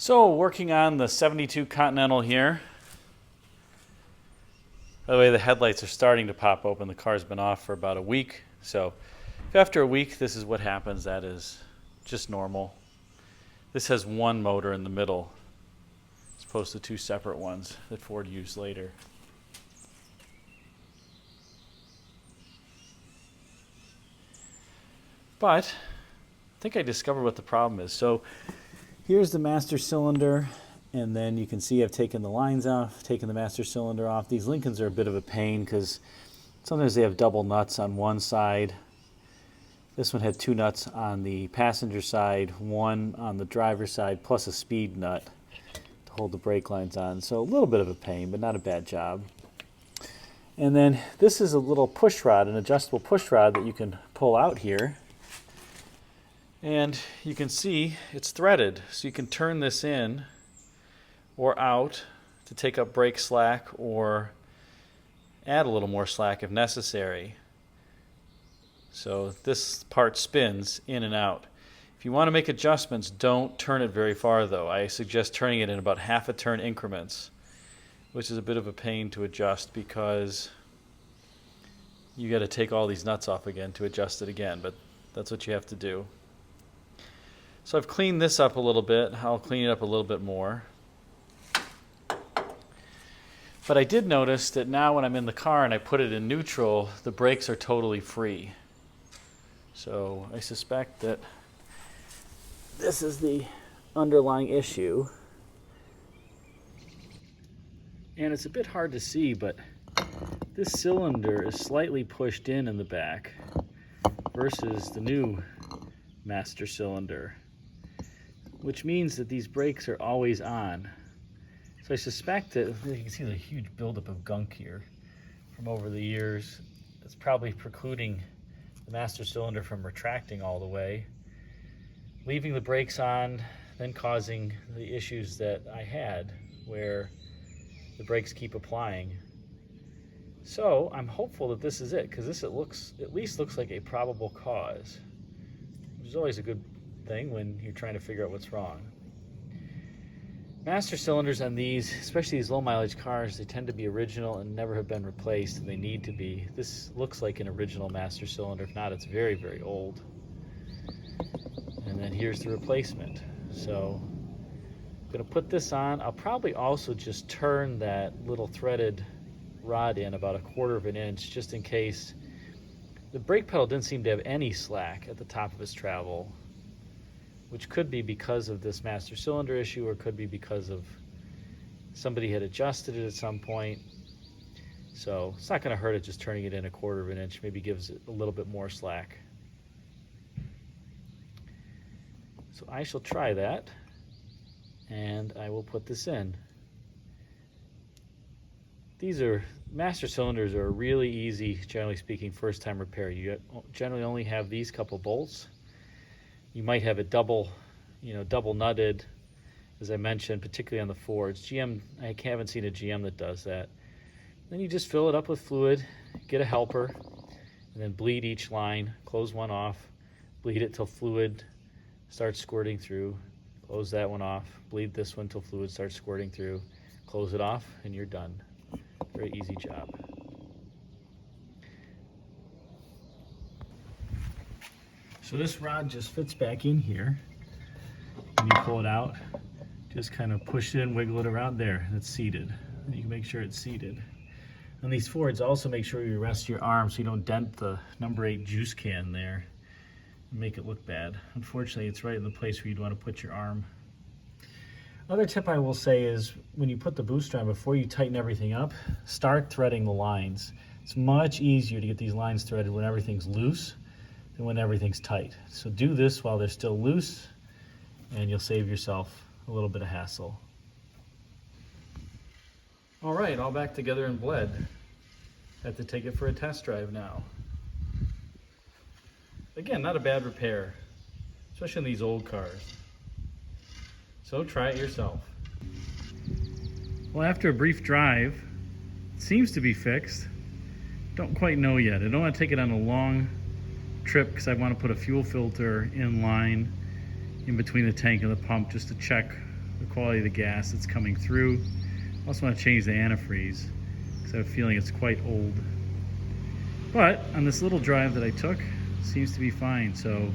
So, working on the 72 Continental here. By the way, the headlights are starting to pop open. The car's been off for about a week. So, if after a week this is what happens, that is just normal. This has one motor in the middle, as opposed to two separate ones that Ford used later. But I think I discovered what the problem is. So here's the master cylinder, and then you can see I've taken the lines off, taken the master cylinder off. These Lincolns are a bit of a pain because sometimes they have double nuts on one side. This one had two nuts on the passenger side, one on the driver's side, plus a speed nut to hold the brake lines on. So a little bit of a pain, but not a bad job. And then this is a little push rod, an adjustable push rod that you can pull out here. And you can see it's threaded, so you can turn this in or out to take up brake slack or add a little more slack if necessary. So this part spins in and out. If you want to make adjustments, don't turn it very far though. I suggest turning it in about half a turn increments, which is a bit of a pain to adjust because you got to take all these nuts off again to adjust it again, but that's what you have to do. So I've cleaned this up a little bit. I'll clean it up a little bit more. But I did notice that now when I'm in the car and I put it in neutral, the brakes are totally free. So I suspect that this is the underlying issue. And it's a bit hard to see, but this cylinder is slightly pushed in the back versus the new master cylinder, which means that these brakes are always on. So I suspect that, you can see the huge buildup of gunk here from over the years. It's probably precluding the master cylinder from retracting all the way, leaving the brakes on, then causing the issues that I had where the brakes keep applying. So I'm hopeful that this is it, because this at least looks like a probable cause, which is always a good thing when you're trying to figure out what's wrong. Master cylinders on these, especially these low mileage cars, they tend to be original and never have been replaced, and they need to be. This looks like an original master cylinder. If not, it's very, very old. And then here's the replacement. So I'm going to put this on. I'll probably also just turn that little threaded rod in about 1/4 of an inch just in case. The brake pedal didn't seem to have any slack at the top of its travel, which could be because of this master cylinder issue, or could be because of somebody had adjusted it at some point. So it's not going to hurt it just turning it in 1/4 of an inch, maybe gives it a little bit more slack. So I shall try that, and I will put this in. Master cylinders are really easy, generally speaking, first time repair. You generally only have these couple bolts. You might have it double nutted, as I mentioned, particularly on the Fords. GM, I haven't seen a GM that does that. Then you just fill it up with fluid, get a helper, and then bleed each line, close one off, bleed it till fluid starts squirting through, close that one off, bleed this one till fluid starts squirting through, close it off, and you're done. Very easy job. So this rod just fits back in here. When you pull it out, just kind of push it in, wiggle it around there. It's seated. And you can make sure it's seated. On these Fords, also make sure you rest your arm so you don't dent the number 8 juice can there and make it look bad. Unfortunately, it's right in the place where you'd want to put your arm. Other tip I will say is when you put the booster on, before you tighten everything up, start threading the lines. It's much easier to get these lines threaded when everything's loose than when everything's tight. So do this while they're still loose, and you'll save yourself a little bit of hassle. All right, all back together and bled. Have to take it for a test drive now. Again, not a bad repair, especially in these old cars. So try it yourself. Well, after a brief drive, it seems to be fixed. Don't quite know yet. I don't want to take it on a long trip because I want to put a fuel filter in line in between the tank and the pump just to check the quality of the gas that's coming through. I also want to change the antifreeze because I have a feeling it's quite old. But on this little drive that I took, it seems to be fine. So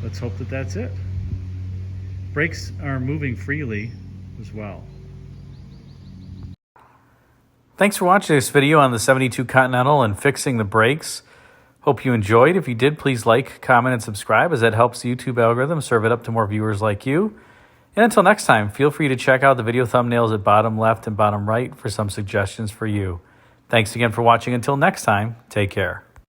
let's hope that that's it. Brakes are moving freely as well. Thanks for watching this video on the 72 Continental and fixing the brakes. Hope you enjoyed. If you did, please like, comment, and subscribe, as that helps the YouTube algorithm serve it up to more viewers like you. And until next time, feel free to check out the video thumbnails at bottom left and bottom right for some suggestions for you. Thanks again for watching. Until next time, take care.